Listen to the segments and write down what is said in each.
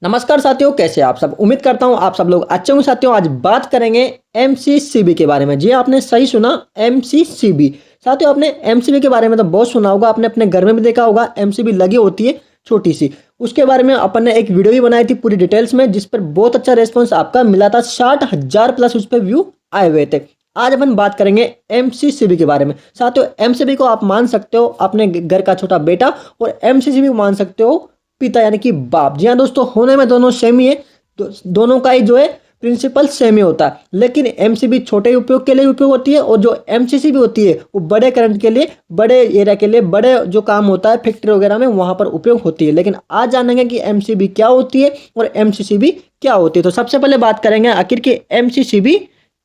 नमस्कार साथियों, कैसे आप सब। उम्मीद करता हूं आप सब लोग अच्छे होंगे। साथियों, आज बात करेंगे एमसीसीबी के बारे में। जी आपने सही सुना, एमसीसीबी। साथियों, आपने एमसीबी के बारे में तो बहुत सुना होगा, आपने अपने घर में भी देखा होगा। एमसीबी लगी होती है छोटी सी, उसके बारे में अपन ने एक वीडियो भी बनाई थी पूरी डिटेल्स में, जिस पर बहुत अच्छा रेस्पॉन्स आपका मिला था। 60,000 प्लस उस पर व्यू आए हुए थे। आज अपन बात करेंगे एमसीसीबी के बारे में। साथियों, एमसीबी को आप मान सकते हो अपने घर का छोटा बेटा, और एमसीसीबी को मान सकते हो पिता यानी कि बाप। जी हाँ दोस्तों, होने में दोनों सेम ही है। दोनों का ही जो है प्रिंसिपल सेम ही होता है, लेकिन एमसीबी छोटे उपयोग के लिए उपयोग होती है, और जो एमसीसीबी होती है वो बड़े करंट के लिए, बड़े एरिया के लिए, बड़े जो काम होता है फैक्ट्री वगैरह में वहां पर उपयोग होती है। लेकिन आज जानेंगे कि एमसीबी क्या होती है और एमसीसीबी क्या होती है। तो सबसे पहले बात करेंगे आखिर की एमसीसीबी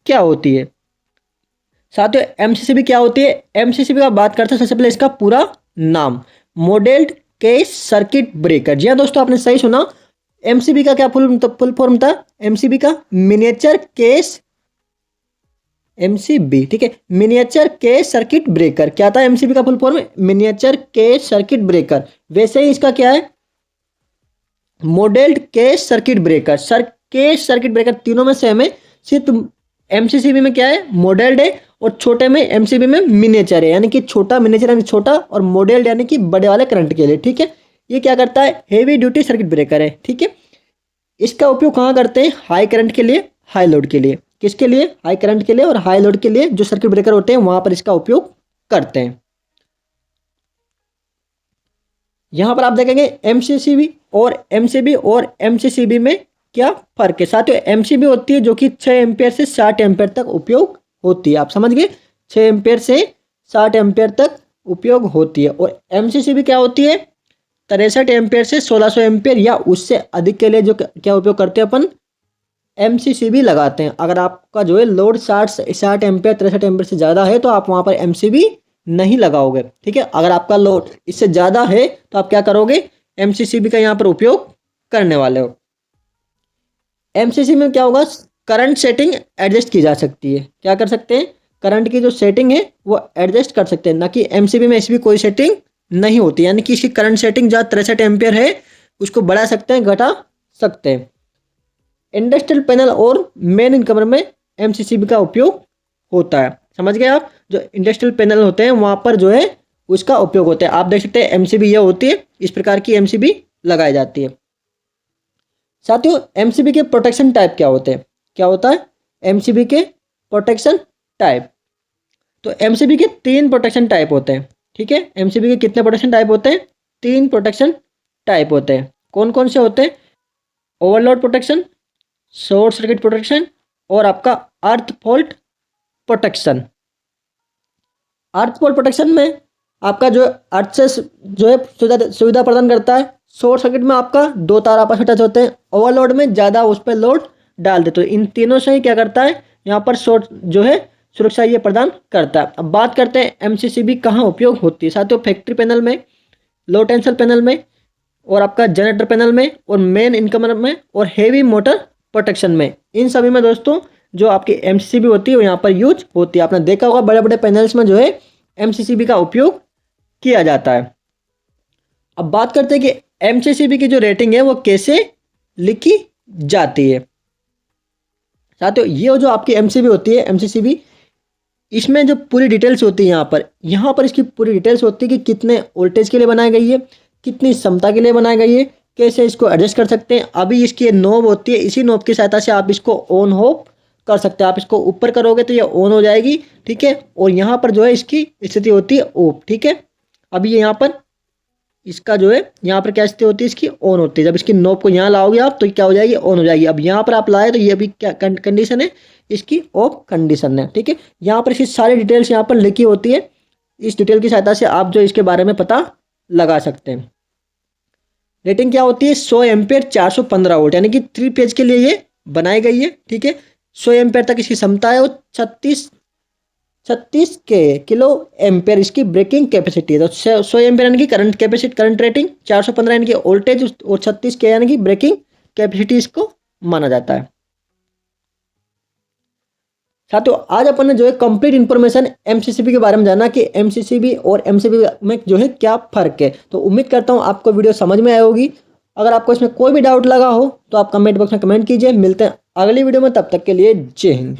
क्या होती है। साथियों, एमसीसीबी क्या होती है। एमसीसीबी का बात करते हैं सबसे पहले इसका पूरा नाम, मॉडेल्ड केस सर्किट ब्रेकर। जी हाँ दोस्तों, आपने सही सुना। एमसीबी का क्या फुल फॉर्म था। एमसीबी का मिनिएचर केस, एमसीबी, ठीक है, मिनिएचर केस सर्किट ब्रेकर। क्या था एमसीबी का full form, miniature case circuit breaker. वैसे ही इसका क्या है, moulded case circuit breaker. Case circuit breaker तीनों में सेम है, सिर्फ एमसीसीबी में क्या है, मॉडेल्ड है, और छोटे में एमसीबी में मिनिएचर है, यानी कि छोटा। मिनिएचर यानी छोटा, और मॉडेल्ड यानी कि बड़े वाले करंट के लिए, ठीक है। ये क्या करता है, हेवी ड्यूटी सर्किट ब्रेकर है, ठीक है। इसका उपयोग कहाँ करते हैं, हाई करंट के लिए, हाई लोड के लिए। किसके लिए, हाई करंट के लिए और हाई लोड के लिए जो सर्किट ब्रेकर होते हैं वहां पर इसका उपयोग करते हैं। यहां पर आप देखेंगे एमसीसीबी और एमसीसीबी में क्या फर्क है। साथियों, एमसीबी होती है जो कि 6 एम्पियर से 60 एम्पियर तक उपयोग होती है। आप समझ गए, 6 एम्पियर से 60 एम्पियर तक उपयोग होती है। और एमसीसीबी क्या होती है, 63 एम्पियर से 1600 एम्पियर या उससे अधिक के लिए जो क्या उपयोग करते हैं अपन, एमसीसीबी लगाते हैं। अगर आपका जो है लोड 60 एम्पियर 63 एम्पियर से ज़्यादा है तो आप वहाँ पर एमसीबी नहीं लगाओगे, ठीक है। अगर आपका लोड इससे ज़्यादा है तो आप क्या करोगे, एमसीसीबी का यहाँ पर उपयोग करने वाले हो। एमसीसी में क्या होगा, करंट सेटिंग एडजस्ट की जा सकती है। क्या कर सकते हैं, करंट की जो सेटिंग है वो एडजस्ट कर सकते हैं, ना कि एमसीबी में इसकी कोई सेटिंग नहीं होती। यानी कि इसकी करंट सेटिंग जहाँ 63 एम्पियर है उसको बढ़ा सकते हैं, घटा सकते हैं। इंडस्ट्रियल पैनल और मेन इनकमर में एमसीसीबी का उपयोग होता है। समझ गए आप, जो इंडस्ट्रियल पैनल होते हैं वहां पर जो है उसका उपयोग होता है। आप देख सकते हैं एमसीबी ये होती है, इस प्रकार की एमसीबी लगाई जाती है। साथियों, एमसीबी के प्रोटेक्शन टाइप क्या होते हैं, क्या होता है एमसीबी के प्रोटेक्शन टाइप। तो एमसीबी के 3 प्रोटेक्शन टाइप होते हैं, ठीक है। एमसीबी के कितने प्रोटेक्शन टाइप होते हैं, 3 प्रोटेक्शन टाइप होते हैं। कौन कौन से होते हैं, overload protection, short circuit protection, और आपका अर्थ फॉल्ट प्रोटेक्शन। अर्थ फॉल्ट प्रोटेक्शन में आपका जो अर्थ से जो है सुविधा प्रदान करता है। शॉर्ट सर्किट में आपका 2 तार आपस में टच होते हैं। ओवरलोड में ज़्यादा उस पर लोड डाल देते, तो इन तीनों से ही क्या करता है, यहाँ पर शॉर्ट जो है सुरक्षा ये प्रदान करता है। अब बात करते हैं एमसीसीबी कहाँ उपयोग होती है। साथियों, फैक्ट्री पैनल में, लो टेंशन पैनल में, और आपका जनरेटर पैनल में, और मेन इनकमर में, और हेवी मोटर प्रोटेक्शन में। इन सभी में दोस्तों जो आपकी एमसीसीबी होती है वो यहाँ पर यूज होती है। आपने देखा होगा बड़े बड़े पैनल्स में जो है एमसीसीबी का उपयोग किया जाता है। अब बात करते हैं कि एमसीसीबी की जो रेटिंग है वो कैसे लिखी जाती है। साथियों, ये जो आपकी एमसीबी होती है, एमसीसीबी, इसमें जो पूरी डिटेल्स होती है यहाँ पर इसकी पूरी डिटेल्स होती है कि कितने वोल्टेज के लिए बनाई गई है, कितनी क्षमता के लिए बनाई गई है, कैसे इसको एडजस्ट कर सकते हैं। अभी इसकी नॉब होती है, इसी नॉब की सहायता से आप इसको ऑन ऑफ कर सकते हैं। आप इसको ऊपर करोगे तो ये ऑन हो जाएगी, ठीक है। और यहाँ पर जो है इसकी स्थिति होती है ऑफ, ठीक है। अभी ये यहाँ पर इसका जो है यहाँ पर क्या स्थिति होती है, इसकी ऑन होती है। जब इसकी नॉब को यहाँ लाओगे आप तो क्या हो जाएगी, ऑन हो जाएगी। अब यहाँ पर आप लाए तो ये अभी क्या कंडीशन है, इसकी ऑफ कंडीशन है, ठीक है। यहाँ पर इसकी सारी डिटेल्स यहाँ पर लिखी होती है। इस डिटेल की सहायता से आप जो इसके बारे में पता लगा सकते हैं। रेटिंग क्या होती है, 100 एम्पियर 415 वोल्ट, यानी कि 3 फेज के लिए ये बनाई गई है, ठीक है। 100 एम्पियर तक इसकी क्षमता है, और 36 के किलो एम्पियर इसकी ब्रेकिंग कैपेसिटी है। तो 100 एम्पियर यानी कि करंट कैपेसिटी, करंट रेटिंग, 415 यानी कि वोल्टेज, और 36 के यानी कि ब्रेकिंग कैपेसिटी इसको माना जाता है। साथियों, आज अपन ने जो है कंप्लीट इन्फॉर्मेशन एमसीसीबी के बारे में जाना कि एमसीसीबी और एमसीबी में जो है क्या फर्क है। तो उम्मीद करता हूँ आपको वीडियो समझ में आई होगी। अगर आपको इसमें कोई भी डाउट लगा हो तो आप कमेंट बॉक्स में कमेंट कीजिए। मिलते हैं अगली वीडियो में, तब तक के लिए जय हिंद।